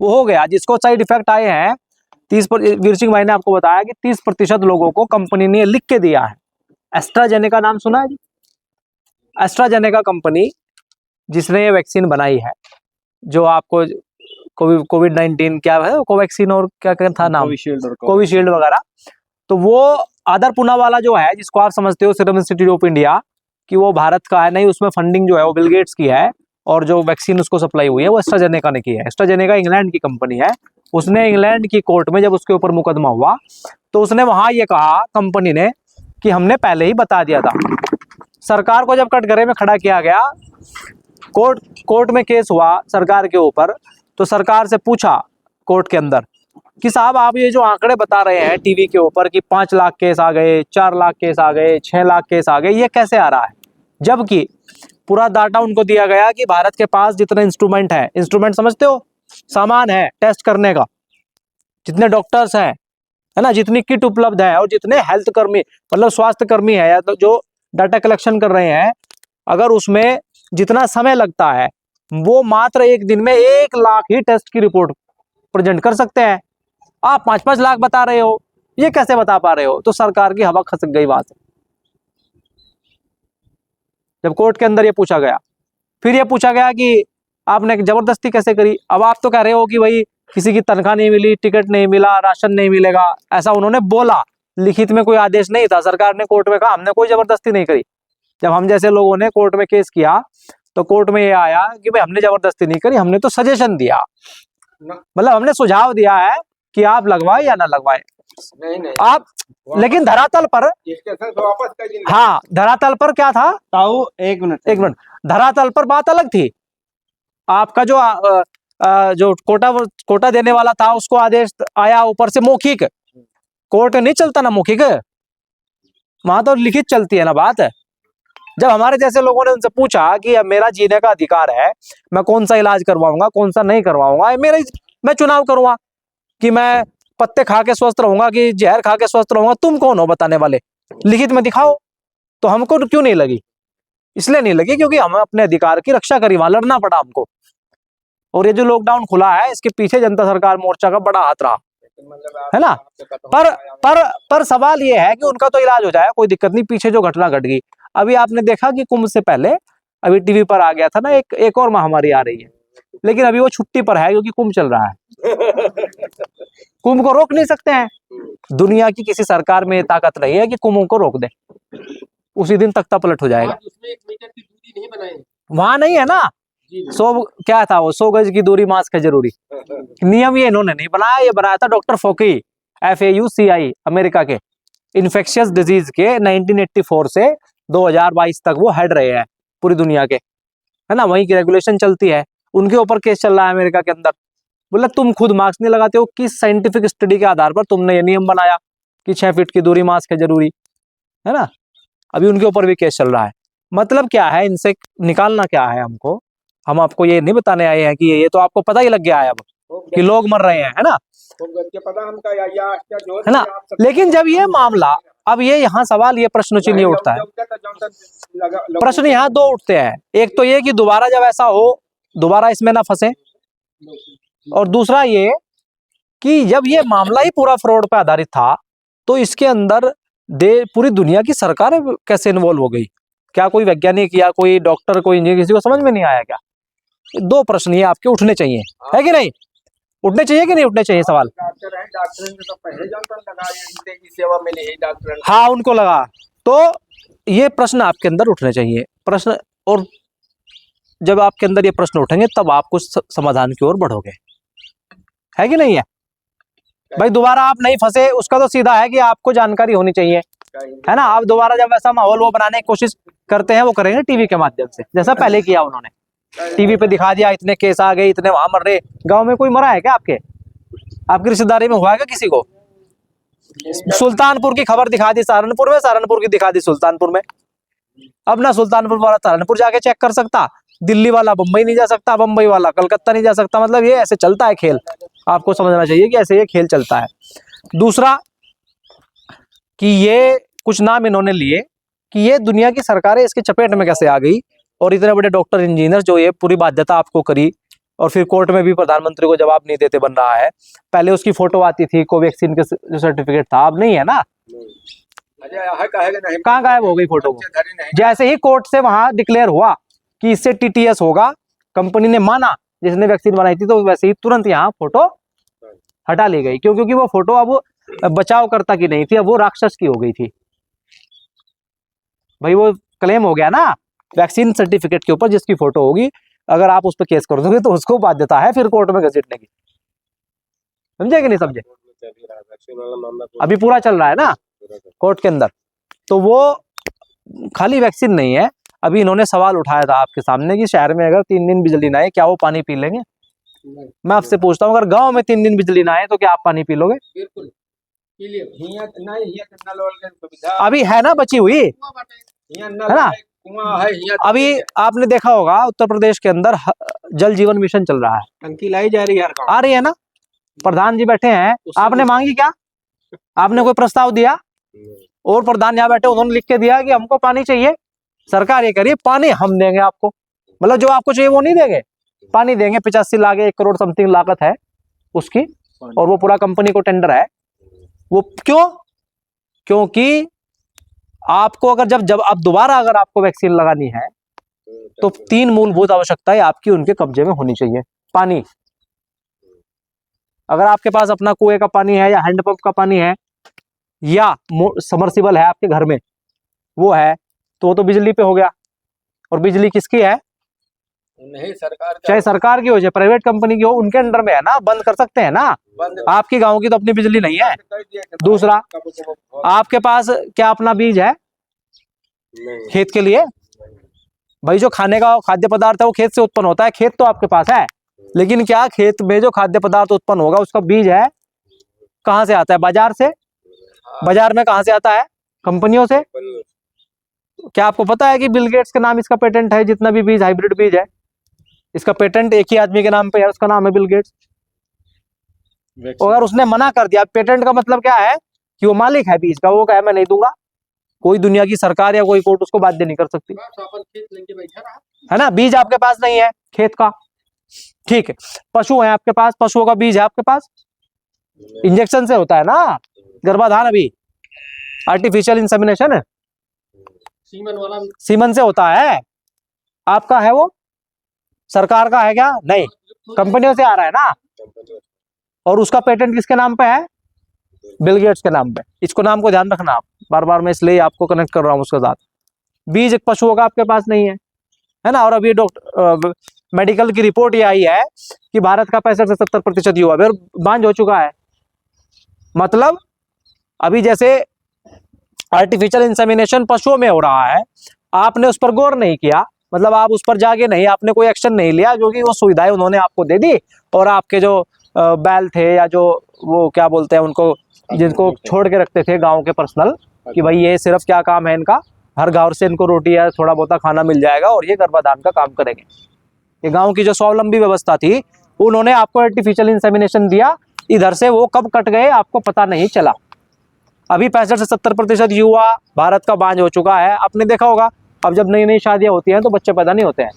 वो हो गया। जिसको साइड इफेक्ट आए हैं 30%, वीर सिंह भाई ने आपको बताया कि 30% लोगों को कंपनी ने लिख के दिया है। एस्ट्राजेनेका नाम सुना है जी? एस्ट्राजेनेका कंपनी जिसने ये वैक्सीन बनाई है, जो आपको कोविड-19 क्या है, कोवैक्सीन और क्या क्या था नाम, कोविशील्ड वगैरह, तो वो आदर पूनावाला जो है, जिसको आप समझते हो सीरम इंस्टीट्यूट ऑफ इंडिया, कि वो भारत का है नहीं, उसमें फंडिंग जो है वो बिल गेट्स की है, और जो वैक्सीन उसको सप्लाई हुई है वो एस्ट्राजेनेका ने की है। एस्ट्राजेनेका इंग्लैंड की कंपनी है। उसने इंग्लैंड की कोर्ट में जब उसके ऊपर मुकदमा हुआ तो उसने वहां ये कहा कंपनी ने कि हमने पहले ही बता दिया था। सरकार को जब कटघरे में खड़ा किया गया, कोर्ट में केस हुआ सरकार के ऊपर, तो सरकार से पूछा कोर्ट के अंदर कि साहब आप ये जो आंकड़े बता रहे हैं टीवी के ऊपर कि 5 लाख केस आ गए, 4 लाख केस आ गए, 6 लाख केस आ गए, ये कैसे आ रहा है? जबकि पूरा डाटा उनको दिया गया कि भारत के पास जितने इंस्ट्रूमेंट है, इंस्ट्रूमेंट समझते हो, सामान है टेस्ट करने का, जितने डॉक्टर्स हैं, है ना, जितनी किट उपलब्ध है, और जितने हेल्थ कर्मी मतलब स्वास्थ्य कर्मी है या तो जो डाटा कलेक्शन कर रहे हैं, अगर उसमें जितना समय लगता है वो मात्र एक दिन में 1 लाख ही टेस्ट की रिपोर्ट प्रेजेंट कर सकते हैं। आप 5-5 लाख बता रहे हो, ये कैसे बता पा रहे हो? तो सरकार की हवा खसक गई बात। जब कोर्ट के अंदर ये पूछा गया, फिर ये पूछा गया कि आपने जबरदस्ती कैसे करी? अब आप तो कह रहे हो कि भाई किसी की तनख्वाह नहीं मिली, टिकट नहीं मिला, राशन नहीं मिलेगा, ऐसा उन्होंने बोला, लिखित में कोई आदेश नहीं था। सरकार ने कोर्ट में कहा हमने कोई जबरदस्ती नहीं करी। जब हम जैसे लोगों ने कोर्ट में केस किया तो कोर्ट में ये आया कि भाई हमने जबरदस्ती नहीं करी, हमने तो सजेशन दिया, मतलब हमने सुझाव दिया है कि आप लगवाए या ना लगवाए। नहीं आप, लेकिन धरातल पर वापस कर, हाँ धरातल पर क्या था ताऊ, एक मिनट, धरातल पर बात अलग थी। आपका जो कोटा देने वाला था उसको आदेश आया ऊपर से मौखिक, कोर्ट नहीं चलता ना मौखिक, वहां तो लिखित चलती है ना बात। जब हमारे जैसे लोगों ने उनसे पूछा कि अब मेरा जीने का अधिकार है, मैं कौन सा इलाज करवाऊंगा कौन सा नहीं करवाऊंगा, मैं चुनाव करूंगा कि मैं पत्ते खा के स्वस्थ रहूंगा कि जहर खा के स्वस्थ रहूंगा, तुम कौन हो बताने वाले? लिखित में दिखाओ। तो हमको क्यों नहीं लगी? इसलिए नहीं लगी क्योंकि हमें अपने अधिकार की रक्षा करी, वहां लड़ना पड़ा हमको। और ये जो लॉकडाउन खुला है इसके पीछे जनता सरकार मोर्चा का बड़ा हाथ रहा, है ना। पर सवाल ये है कि उनका तो इलाज हो जाए, कोई दिक्कत नहीं, पीछे जो घटना घट गई। अभी आपने देखा कि कुंभ से पहले अभी टीवी पर आ गया था ना, एक और महामारी आ रही है, लेकिन अभी वो छुट्टी पर है क्योंकि कुंभ चल रहा है। कुंभ को रोक नहीं सकते हैं, दुनिया की किसी सरकार में ताकत नहीं है कि कुंभ को रोक दे, उसी दिन तख्ता पलट हो जाएगा। वहां नहीं है ना, 100 क्या था वो, 100 गज की दूरी मास्क है जरूरी। नियम ये इन्होंने नहीं बनाया, ये बनाया था डॉक्टर फोकी, FAUCI, अमेरिका के इन्फेक्शियस डिजीज के 1984 से 2022 तक वो हेड रहे हैं पूरी दुनिया के, है ना, वहीं की रेगुलेशन चलती है। उनके ऊपर केस चल रहा है अमेरिका के अंदर। बोला तुम खुद मास्क नहीं लगाते हो, किस साइंटिफिक स्टडी के आधार पर तुमने ये नियम बनाया कि 6 फीट की दूरी मास्क है जरूरी, है ना। अभी उनके ऊपर भी केस चल रहा है। मतलब क्या है, इनसे निकालना क्या है हमको? हम आपको ये नहीं बताने आए हैं कि ये तो आपको पता ही लग गया है अब कि लोग मर रहे हैं, है ना, है ना। लेकिन जब ये मामला, अब ये यहाँ सवाल, ये प्रश्न चिन्ह उठता है, प्रश्न यहाँ 2 उठते हैं। एक तो ये कि दोबारा जब ऐसा हो, दोबारा इसमें ना फंसे, और दूसरा ये कि जब ये मामला ही पूरा फ्रॉड पर आधारित था तो इसके अंदर पूरी दुनिया की सरकार कैसे इन्वॉल्व हो गई? क्या कोई वैज्ञानिक या कोई डॉक्टर, कोई इंजीनियर, किसी को समझ में नहीं आया क्या? 2 प्रश्न ये आपके उठने चाहिए, है कि नहीं? उठने चाहिए कि नहीं उठने चाहिए सवाल? हाँ उनको लगा, तो ये प्रश्न आपके अंदर उठने चाहिए प्रश्न, और जब आपके अंदर ये प्रश्न उठेंगे तब आप कुछ समाधान की ओर बढ़ोगे, है कि नहीं है भाई? दोबारा आप नहीं फंसे उसका तो सीधा है कि आपको जानकारी होनी चाहिए, है ना। आप दोबारा जब ऐसा माहौल वो बनाने की कोशिश करते हैं, वो करेंगे टीवी के माध्यम से, जैसा पहले किया उन्होंने, टीवी पे दिखा दिया इतने केस आ गए, इतने वहां मर रहे। गांव में कोई मरा है क्या? आपकी रिश्तेदारी में हुआ है क्या किसी को? सुल्तानपुर की खबर दिखा दी सहारनपुर में, सहारनपुर की दिखा दी सुल्तानपुर में। अब ना सुल्तानपुर वाला सहारनपुर जाके चेक कर सकता, दिल्ली वाला बंबई नहीं जा सकता, बंबई वाला कलकत्ता नहीं जा सकता। मतलब ये ऐसे चलता है खेल, आपको समझना चाहिए कि ऐसे ये खेल चलता है। दूसरा कि ये कुछ नाम इन्होंने लिए कि ये दुनिया की सरकारें इसके चपेट में कैसे आ गई, और इतने बड़े डॉक्टर इंजीनियर जो ये पूरी बाध्यता आपको करी और फिर कोर्ट में भी प्रधानमंत्री को जवाब नहीं देते बन रहा है। पहले उसकी फोटो आती थी कोवैक्सीन के जो सर्टिफिकेट था, अब नहीं है ना, कहाँ गायब हो गई फोटो? जैसे ही कोर्ट से वहां डिक्लेयर हुआ कि इससे टीटीएस होगा, कंपनी ने माना जिसने वैक्सीन बनाई थी, तो वैसे ही तुरंत यहाँ फोटो हटा ली गई। क्यों? क्योंकि वो फोटो अब बचावकर्ता की नहीं थी, अब वो राक्षस की हो गई थी भाई। वो क्लेम हो गया ना वैक्सीन सर्टिफिकेट के ऊपर, जिसकी फोटो होगी, अगर आप उस पर केस कर दोगे तो उसको बाध्यता है फिर कोर्ट में घसीटने की। समझे कि नहीं समझे? अभी पूरा चल रहा है ना कोर्ट के अंदर। तो वो खाली वैक्सीन नहीं है, अभी इन्होंने सवाल उठाया था आपके सामने कि शहर में अगर 3 दिन बिजली ना आए, क्या वो पानी पी लेंगे? मैं आपसे पूछता हूँ, अगर गांव में 3 दिन बिजली ना आए तो क्या आप पानी पी लोगे? बिल्कुल। अभी है ना बची हुई, है ना? अभी आपने देखा होगा उत्तर प्रदेश के अंदर जल जीवन मिशन चल रहा है, टंकी लाई जा रही है, आ रही है ना? प्रधान जी बैठे हैं, आपने मांगी क्या? आपने कोई प्रस्ताव दिया? और प्रधान यहाँ बैठे, उन्होंने लिख के दिया कि हमको पानी चाहिए, सरकार ये करिए पानी हम देंगे आपको, मतलब जो आपको चाहिए वो नहीं देंगे, पानी देंगे। 85 लाख 1 करोड़ समथिंग लागत है उसकी, और वो पूरा कंपनी को टेंडर है वो। क्यों? क्योंकि आपको अगर जब अब दोबारा अगर आपको वैक्सीन लगानी है तो 3 मूलभूत आवश्यकताएं आपकी उनके कब्जे में होनी चाहिए। पानी, अगर आपके पास अपना कुएं का पानी है या हैंडपंप का पानी है या समर्सिबल है आपके घर में, वो है तो वो तो बिजली पे हो गया। और बिजली किसकी है? नहीं, सरकार, चाहे सरकार की हो चाहे प्राइवेट कंपनी की हो, उनके अंडर में है ना, बंद कर सकते हैं ना। आपकी गांव की तो अपनी बिजली नहीं है। दूसरा, आपके पास क्या अपना बीज है खेत के लिए? भाई जो खाने का खाद्य पदार्थ है वो खेत से उत्पन्न होता है, खेत तो आपके पास है, लेकिन क्या खेत में जो खाद्य पदार्थ उत्पन्न होगा उसका बीज है? कहाँ से आता है? बाजार से। बाजार में कहाँ से आता है? कंपनियों से। क्या आपको पता है कि बिल गेट्स के नाम इसका पेटेंट है? जितना भी बीज हाइब्रिड बीज है इसका पेटेंट एक ही आदमी के नाम पे है, उसका नाम है बिल गेट्स। अगर उसने मना कर दिया, पेटेंट का मतलब क्या है कि वो मालिक है बीज का, वो कहे मैं नहीं दूंगा, कोई दुनिया की सरकार या कोई कोर्ट उसको बाध्य नहीं कर सकती, है ना? बीज आपके पास नहीं है खेत का, ठीक है। पशु है आपके पास, पशुओं का बीज है आपके पास, इंजेक्शन से होता है ना गर्भाधान, अभी आर्टिफिशियल इंसेमिनेशन है, सीमन से होता है। आपका है वो? सरकार का है क्या? नहीं, कंपनियों से आ रहा है ना। और उसका पेटेंट किसके नाम पे है? बिल गेट्स के नाम पे। इसको नाम को ध्यान रखना आप, बार बार मैं इसलिए आपको कनेक्ट कर रहा हूं उसके साथ। बीज एक पशुओं का आपके पास नहीं है ना? और अभी मेडिकल की रिपोर्ट ये आई है कि भारत का 65 से 70% युवा बांझ हो चुका है। मतलब अभी जैसे आर्टिफिशियल इंसेमिनेशन पशुओं में हो रहा है, आपने उस पर गौर नहीं किया, मतलब आप उस पर जाके नहीं, आपने कोई एक्शन नहीं लिया, क्योंकि वो सुविधाएं उन्होंने आपको दे दी, और आपके जो बैल थे या जो वो क्या बोलते हैं उनको, जिनको छोड़ के रखते थे गांव के पर्सनल, कि भाई ये सिर्फ क्या काम है इनका, हर गांव से इनको रोटी या थोड़ा बहुत खाना मिल जाएगा और ये गर्भाधान का काम करेंगे, ये गांव की जो स्वावलंबी व्यवस्था थी, उन्होंने आपको आर्टिफिशियल इंसेमिनेशन दिया, इधर से वो कब कट गए आपको पता नहीं चला। अभी 65 से 70% युवा भारत का बांझ हो चुका है। आपने देखा होगा, अब जब नई नई शादियां होती हैं तो बच्चे पैदा नहीं होते हैं,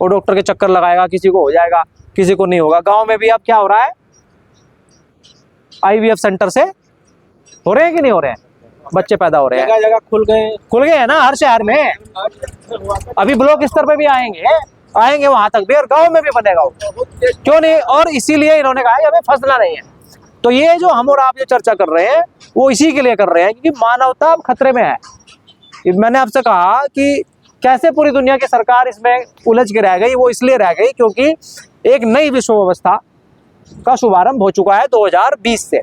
वो डॉक्टर के चक्कर लगाएगा, किसी को हो जाएगा किसी को नहीं होगा। गांव में भी अब क्या हो रहा है, IVF सेंटर से हो रहे हैं कि नहीं हो रहे हैं, बच्चे पैदा हो रहे हैं, जगह जगह खुल गए हैं ना हर शहर में। अभी ब्लॉक स्तर पे भी आएंगे वहां तक भी, और गांव में भी बनेगा, क्यों नहीं? और इसीलिए इन्होंने कहा हमें फंसना नहीं है। तो ये जो हम और आप जो चर्चा कर रहे हैं वो इसी के लिए कर रहे हैं, क्योंकि मानवता अब खतरे में है। मैंने आपसे कहा कि कैसे पूरी दुनिया की सरकार इसमें उलझ के रह गई, वो इसलिए रह गई क्योंकि एक नई विश्व व्यवस्था का शुभारंभ हो चुका है 2020 से।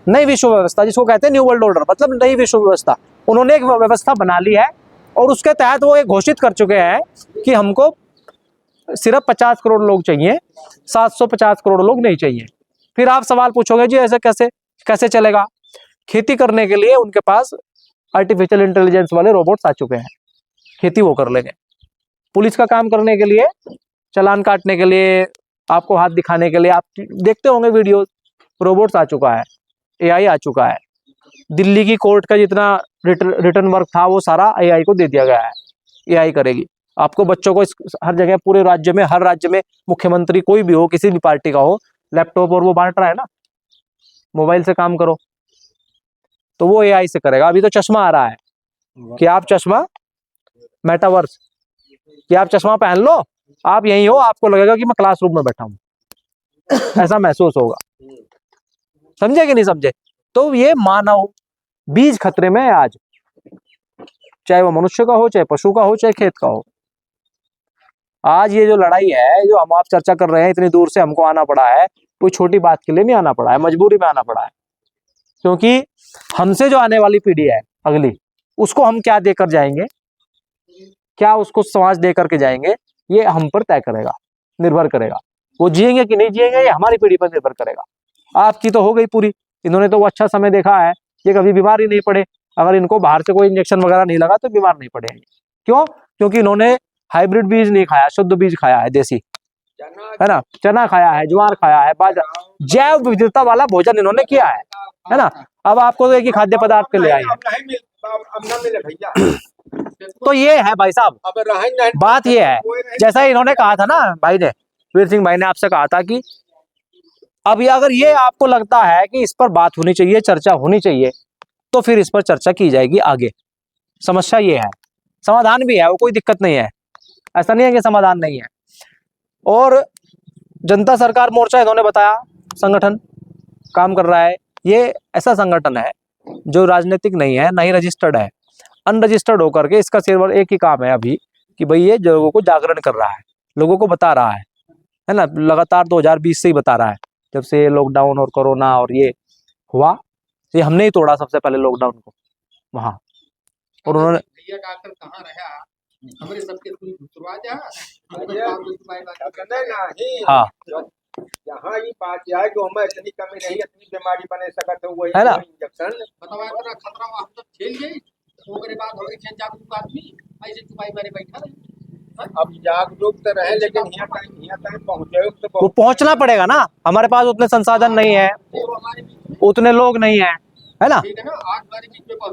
नई विश्व व्यवस्था जिसको कहते हैं न्यू वर्ल्ड ऑर्डर, मतलब नई विश्व व्यवस्था, उन्होंने एक व्यवस्था बना ली है, और उसके तहत वो ये घोषित कर चुके हैं कि हमको सिर्फ 50 करोड़ लोग चाहिए, 750 करोड़ लोग नहीं चाहिए। फिर आप सवाल पूछोगे जी ऐसे कैसे चलेगा? खेती करने के लिए उनके पास आर्टिफिशियल इंटेलिजेंस वाले रोबोट्स आ चुके हैं, खेती वो कर लेंगे। पुलिस का काम करने के लिए, चालान काटने के लिए, आपको हाथ दिखाने के लिए, आप देखते होंगे वीडियो, रोबोट्स आ चुका है, AI आ चुका है। दिल्ली की कोर्ट का जितना रिटर्न वर्क था वो सारा AI को दे दिया गया है, AI करेगी। आपको बच्चों को हर जगह पूरे राज्य में, हर राज्य में मुख्यमंत्री कोई भी हो, किसी भी पार्टी का हो, लैपटॉप और वो बांट रहा है ना, मोबाइल से काम करो, तो वो एआई से करेगा। अभी तो चश्मा आ रहा है कि आप चश्मा, मेटावर्स, कि आप चश्मा पहन लो, आप यहीं हो, आपको लगेगा कि मैं क्लासरूम में बैठा हूं, ऐसा महसूस होगा। समझे कि नहीं समझे? तो ये मानव बीज खतरे में है आज, चाहे वो मनुष्य का हो, चाहे पशु का हो, चाहे खेत का हो। आज ये जो लड़ाई है, जो हम आप चर्चा कर रहे हैं, इतनी दूर से हमको आना पड़ा है, कोई छोटी बात के लिए नहीं आना पड़ा है, मजबूरी में आना पड़ा है, क्योंकि हमसे जो आने वाली पीढ़ी है अगली, उसको हम क्या देकर जाएंगे, क्या उसको समाज दे करके जाएंगे, ये हम पर तय करेगा, निर्भर करेगा। वो जिएंगे कि नहीं जिएंगे, ये हमारी पीढ़ी पर निर्भर करेगा। आपकी तो हो गई पूरी, इन्होंने तो वो अच्छा समय देखा है, ये कभी बीमार ही नहीं पड़े। अगर इनको बाहर से कोई इंजेक्शन वगैरह नहीं लगा तो बीमार नहीं पड़ेंगे। क्यों? क्योंकि इन्होंने हाइब्रिड बीज नहीं खाया, शुद्ध बीज खाया है, देसी, है ना, चना खाया है, ज्वार खाया है, बाजरा, जैव विविधता वाला भोजन इन्होंने किया है ना। अब आपको तो एक ही खाद्य पदार्थ के ले आए हैं। तो ये है भाई साहब, बात ये है, जैसा इन्होंने कहा था ना भाई ने, वीर सिंह भाई ने आपसे कहा था कि अब ये अगर ये आपको लगता है कि इस पर बात होनी चाहिए, चर्चा होनी चाहिए, तो फिर इस पर चर्चा की जाएगी आगे। समस्या ये है, समाधान भी है, वो कोई दिक्कत नहीं है, ऐसा नहीं है कि समाधान नहीं है। और जनता सरकार मोर्चा इन्होंने बताया संगठन काम कर रहा है, ये ऐसा संगठन है जो राजनीतिक नहीं है, नहीं रजिस्टर्ड है, अनरजिस्टर्ड होकर के इसका सिर्फ एक ही काम है अभी कि भाई ये लोगों को जागरण कर रहा है, लोगों को बता रहा है ना, लगातार 2020 से ही बता रहा है, जब से लॉकडाउन और कोरोना और ये हुआ, ये हमने ही तोड़ा सबसे पहले लॉकडाउन को वहाँ। और उन्होंने डॉक्टर कहाँ रहा हमारे सबके शुरुआत हाँ यहाँ ये बात है कि हमें इतनी कमी नहीं, इतनी बीमारी बने सकते हो, वही है ना। इंजेक्शन बतावा इतना खतरा हम तो झेल गए, ओकरे बाद हो गए जागरूक आदमी ऐसे चुपाई मारे बैठा रहे। अब जागरूक तो रहे, लेकिन यहाँ तक पहुँचे तो वो पहुंचना पड़ेगा ना, हमारे पास उतने संसाधन नहीं है, उतने लोग नहीं है, है ना।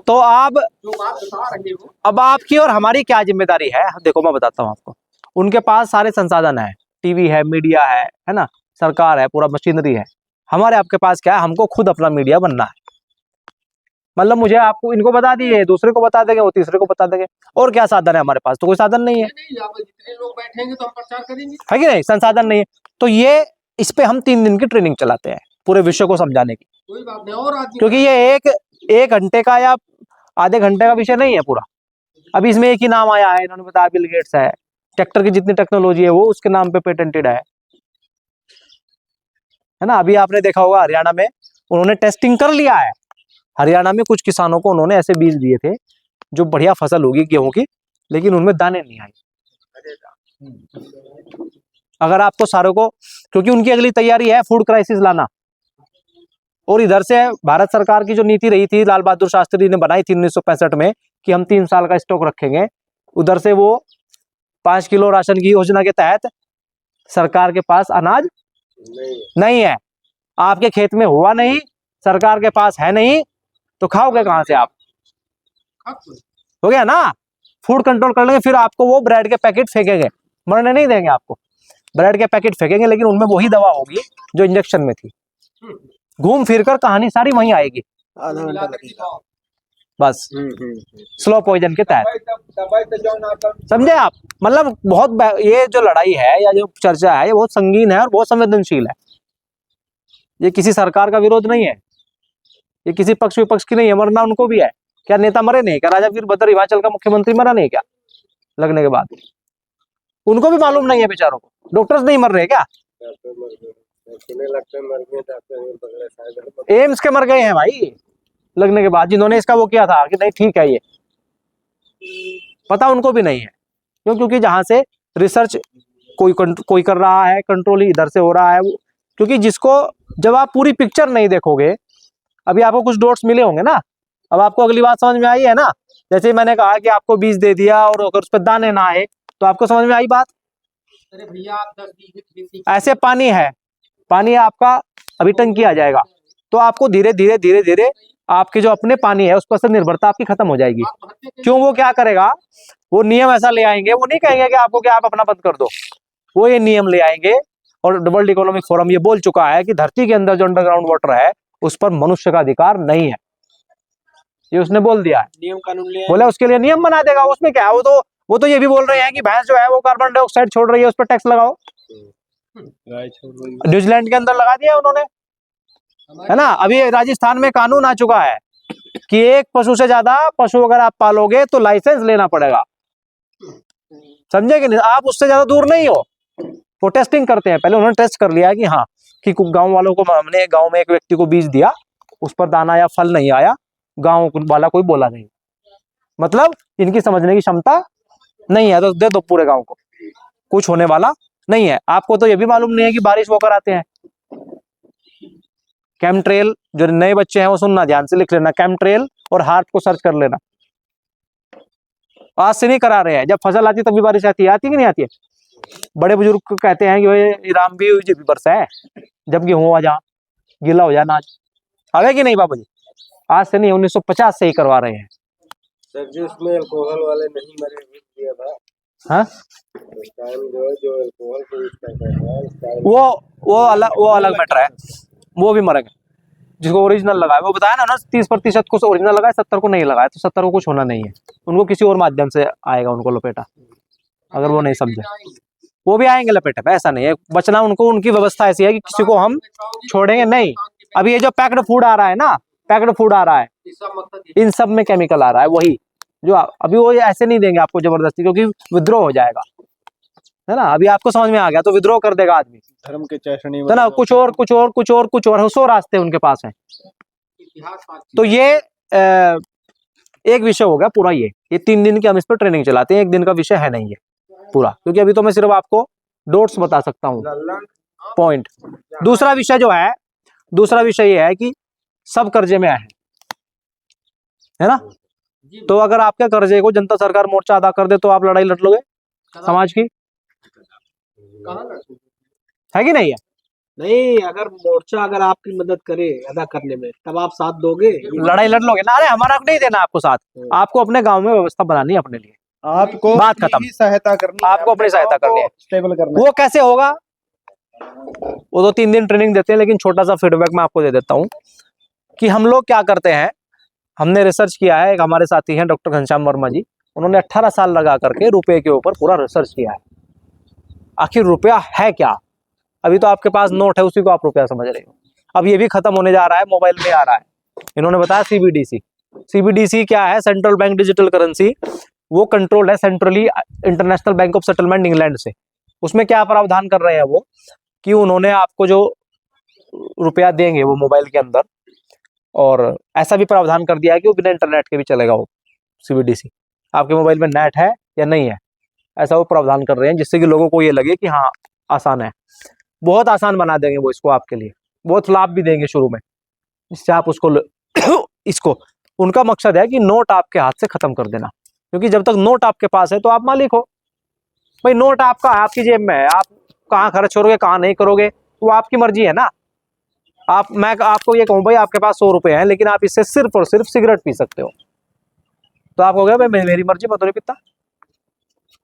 तो आप जो बात बता रहे हो, अब आपकी और हमारी क्या जिम्मेदारी है, देखो मैं बताता हूँ आपको। उनके पास सारे संसाधन है, टीवी है, मीडिया है ना, सरकार है, पूरा मशीनरी है। हमारे आपके पास क्या है, हमको खुद अपना मीडिया बनना है। मतलब मुझे आपको इनको बता दिए, दूसरे को बता देंगे, वो तीसरे को बता देंगे, और क्या साधन है हमारे पास? तो कोई साधन नहीं है, जितने लोग बैठेंगे तो हम प्रचार करेंगे, है कि नहीं, संसाधन नहीं है। तो ये इस पे हम 3 दिन की ट्रेनिंग चलाते हैं पूरे विश्व को समझाने की, कोई बात नहीं। और क्योंकि ये एक घंटे का या आधे घंटे का विषय नहीं है पूरा। अभी इसमें एक ही नाम आया है, इन्होंने बताया बिल गेट्स है, ट्रैक्टर की जितनी टेक्नोलॉजी है वो उसके नाम पे पेटेंटेड है ना। अभी आपने देखा होगा हरियाणा में उन्होंने टेस्टिंग कर लिया है, हरियाणा में कुछ किसानों को उन्होंने ऐसे बीज दिए थे जो बढ़िया फसल होगी गेहूं की, लेकिन उनमें दाने नहीं आए। अगर आपको सारों को, क्योंकि उनकी अगली तैयारी है फूड क्राइसिस लाना, और इधर से भारत सरकार की जो नीति रही थी, लाल बहादुर शास्त्री ने बनाई थी 1965 में कि हम 3 साल का स्टॉक रखेंगे, उधर से वो 5 किलो राशन की योजना के तहत सरकार के पास अनाज नहीं है, आपके खेत में हुआ नहीं, सरकार के पास है नहीं, तो खाओगे कहां से आप? हो गया ना। फूड कंट्रोल कर लेंगे, फिर आपको वो ब्रेड के पैकेट फेंकेंगे, मरने नहीं देंगे आपको, ब्रेड के पैकेट फेंकेंगे, लेकिन उनमें वही दवा होगी जो इंजेक्शन में थी। घूम फिर कर कहानी सारी वहीं आएगी, बस स्लो पॉइजन के तहत। समझे आप? मतलब बहुत ये जो लड़ाई है या जो चर्चा है, ये बहुत संगीन है और बहुत संवेदनशील है। ये किसी सरकार का विरोध नहीं है, ये किसी पक्ष विपक्ष की नहीं है, मरना उनको भी है। क्या नेता मरे नहीं? क्या राजा वीरभद्र हिमाचल का मुख्यमंत्री मरा नहीं क्या लगने के बाद? उनको भी मालूम नहीं है बेचारों को, डॉक्टर्स नहीं मर रहे क्या? एम्स के मर गए हैं भाई लगने के बाद, जिन्होंने इसका वो किया था कि नहीं ठीक है, ये पता उनको भी नहीं है। क्यों? क्योंकि जहां से रिसर्च कोई कर रहा है, कंट्रोल ही इधर से हो रहा है। क्योंकि जिसको, जब आप पूरी पिक्चर नहीं देखोगे, अभी आपको कुछ डॉट्स मिले होंगे ना, अब आपको अगली बात समझ में आई है ना। जैसे मैंने कहा कि आपको बीज दे दिया और अगर उस पर दाने ना आए तो आपको समझ में आई बात। अरे भैया आप 10 बीघे खेती, ऐसे पानी है, पानी आपका अभी टंकी आ जाएगा, तो आपको धीरे धीरे धीरे धीरे आपके जो अपने पानी है उस पर से निर्भरता आपकी खत्म हो जाएगी। आप आत्महत्या करिए। क्यों? वो क्या करेगा, वो नियम ऐसा ले आएंगे, वो नहीं कहेंगे कि आपको क्या आप अपना बंद कर दो, वो ये नियम ले आएंगे। और वर्ल्ड इकोनॉमिक फोरम ये बोल चुका है कि धरती के अंदर जो अंडरग्राउंड वाटर है उस पर मनुष्य का अधिकार नहीं है, ये उसने बोल दिया है। नियम कानून ले बोले उसके लिए नियम बना देगा, उसमें क्या है, वो तो ये भी बोल रहे हैं कि भैंस जो है वो कार्बन डाइऑक्साइड छोड़ रही है, उस पर टैक्स लगाओ। न्यूजीलैंड के अंदर लगा दिया उन्होंने, है ना। अभी राजस्थान में कानून आ चुका है कि एक पशु से ज्यादा पशु अगर आप पालोगे तो लाइसेंस लेना पड़ेगा, समझे कि नहीं। आप उससे ज्यादा दूर नहीं हो। वो टेस्टिंग करते हैं, पहले उन्होंने टेस्ट कर लिया कि हाँ कि गांव वालों को, हमने गांव में एक व्यक्ति को बीज दिया, उस पर दाना या फल नहीं आया, गांव वाला कोई बोला नहीं, मतलब इनकी समझने की क्षमता नहीं है, तो दे दो पूरे गांव को, कुछ होने वाला नहीं है। आपको तो ये भी मालूम नहीं है कि बारिश वो कराते हैं। केमट्रेल, जो नए बच्चे हैं वो सुनना ध्यान से, लिख लेना केमट्रेल और हार्प को सर्च कर लेना। आज से नहीं करा रहे हैं, जब फसल आती तभी बारिश आती है कि नहीं आती है। बड़े बुजुर्ग कहते हैं कि भाई राम भी बरसा है, जब गेहूं हुआ जहाँ गीला हो जाए अनाज, आगे कि नहीं बाबू जी। आज से नहीं, 1950 से ही करवा रहे हैं। सर जी उसमें अल्कोहल वाले नहीं मरे भी दिया था। हाँ उस टाइम जो अल्कोहल को यूज करता था वो अलग मैटर है, वो भी मरेंगे। जिसको ओरिजिनल लगा है वो बताया ना 30% को ओरिजिनल लगा है, 70 को नहीं लगाया, तो 70 को कुछ होना नहीं है, उनको किसी और माध्यम से आएगा उनको लपेटा, अगर वो नहीं समझे वो भी आएंगे लपेटे पे, ऐसा नहीं है। बचना उनको, उनकी व्यवस्था ऐसी है कि किसी को हम छोड़ेंगे नहीं। अभी ये जो पैक्ड फूड आ रहा है ना, पैक्ड फूड आ रहा है, इन सब में केमिकल आ रहा है, वही जो अभी वो ऐसे नहीं देंगे आपको जबरदस्ती, क्योंकि विद्रोह हो जाएगा, है ना। अभी आपको समझ में आ गया तो विद्रोह कर देगा आदमी, धर्म के चैतन्य है ना। कुछ और 100 रास्ते उनके पास हैं। तो ये एक विषय हो गया पूरा। ये 3 दिन की हम इस पर ट्रेनिंग चलाते हैं, 1 दिन का विषय है नहीं है पूरा, क्योंकि अभी तो मैं सिर्फ आपको डॉट्स बता सकता हूँ, पॉइंट। दूसरा विषय ये है कि सब कर्जे में आए, है ना। तो अगर आपके कर्जे को जनता सरकार मोर्चा अदा कर दे तो आप लड़ाई लड़ लोगे समाज की, है कि नहीं है। नहीं, अगर मोर्चा अगर आपकी मदद करे अदा करने में, तब आप साथ दोगे, लड़ाई लड़ लोगे ना। अरे हमारा नहीं देना आपको साथ, आपको अपने गांव में व्यवस्था बनानी है अपने लिए, आपको बात खत्म। सहायता करनी है, आपको अपनी सहायता करनी है, स्टेबल करना वो कैसे होगा। वो तो 3 दिन ट्रेनिंग देते हैं, लेकिन छोटा सा फीडबैक मैं आपको दे देता हूँ कि हम लोग क्या करते हैं। हमने रिसर्च किया है, एक हमारे साथी हैं डॉक्टर घनश्याम वर्मा जी, उन्होंने 18 साल लगा करके रुपए के ऊपर पूरा रिसर्च किया है। आखिर रुपया है क्या। अभी तो आपके पास नोट है, उसी को आप रुपया समझ रहे हो। अब ये भी खत्म होने जा रहा है, मोबाइल में आ रहा है। इन्होंने बताया सीबीडीसी क्या है, सेंट्रल बैंक डिजिटल करेंसी। वो कंट्रोल है centrally international bank of settlement England से। उसमें क्या प्रावधान कर रहे हैं वो, कि उन्होंने आपको जो रुपया देंगे वो मोबाइल के अंदर, और ऐसा भी प्रावधान कर दिया है कि वो बिना इंटरनेट के भी चलेगा। वो सीबीडीसी आपके मोबाइल में नेट है या नहीं है, ऐसा वो प्रावधान कर रहे हैं, जिससे कि लोगों को ये लगे कि हाँ आसान है। बहुत आसान बना देंगे वो इसको आपके लिए, बहुत लाभ भी देंगे शुरू में, जिससे आप उसको इसको उनका मकसद है कि नोट आपके हाथ से खत्म कर देना, क्योंकि जब तक नोट आपके पास है तो आप मालिक हो। भाई नोट आपका है, आपकी जेब में है, आप कहाँ खर्च करोगे कहाँ नहीं करोगे वो आपकी मर्जी है ना। मैं आपको ये कहूँ भाई आपके पास 100 रुपए हैं, लेकिन आप इससे सिर्फ और सिर्फ सिगरेट पी सकते हो, तो आप कहोगे भाई मेरी मर्जी, मैं तो नहीं पीता।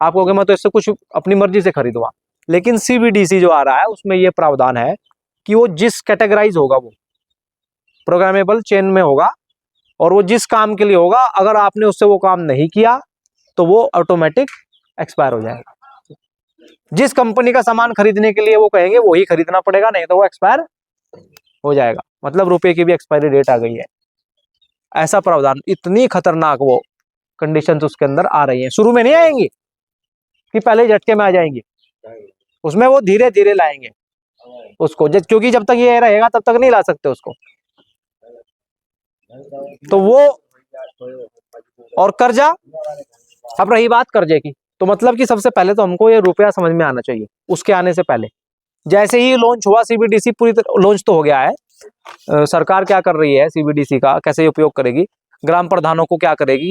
आप कहोगे मैं तो इससे कुछ अपनी मर्जी से खरीदूंगा। लेकिन सीबीडीसी जो आ रहा है उसमें ये प्रावधान है कि वो जिस कैटेगराइज होगा वो प्रोग्रामेबल चेन में होगा, और वो जिस काम के लिए होगा, अगर आपने उससे वो काम नहीं किया तो वो ऑटोमेटिक एक्सपायर हो जाएगा। जिस कंपनी का सामान खरीदने के लिए वो कहेंगे वही खरीदना पड़ेगा, नहीं तो वो एक्सपायर हो जाएगा। मतलब रुपए की भी एक्सपायरी डेट आ गई है। ऐसा प्रावधान, इतनी खतरनाक वो कंडीशंस उसके अंदर आ रही हैं। शुरू में नहीं आएंगी कि पहले झटके में आ जाएंगी, उसमें वो धीरे धीरे लाएंगे उसको, क्योंकि जब तक ये रहेगा तब तक नहीं ला सकते उसको। तो वो, और कर्जा, अब रही बात कर्जे की, तो मतलब कि सबसे पहले तो हमको ये रुपया समझ में आना चाहिए उसके आने से पहले। जैसे ही लॉन्च हुआ सीबीडीसी, पूरी तरह लॉन्च तो हो गया है। सरकार क्या कर रही है, सीबीडीसी का कैसे उपयोग करेगी, ग्राम प्रधानों को क्या करेगी,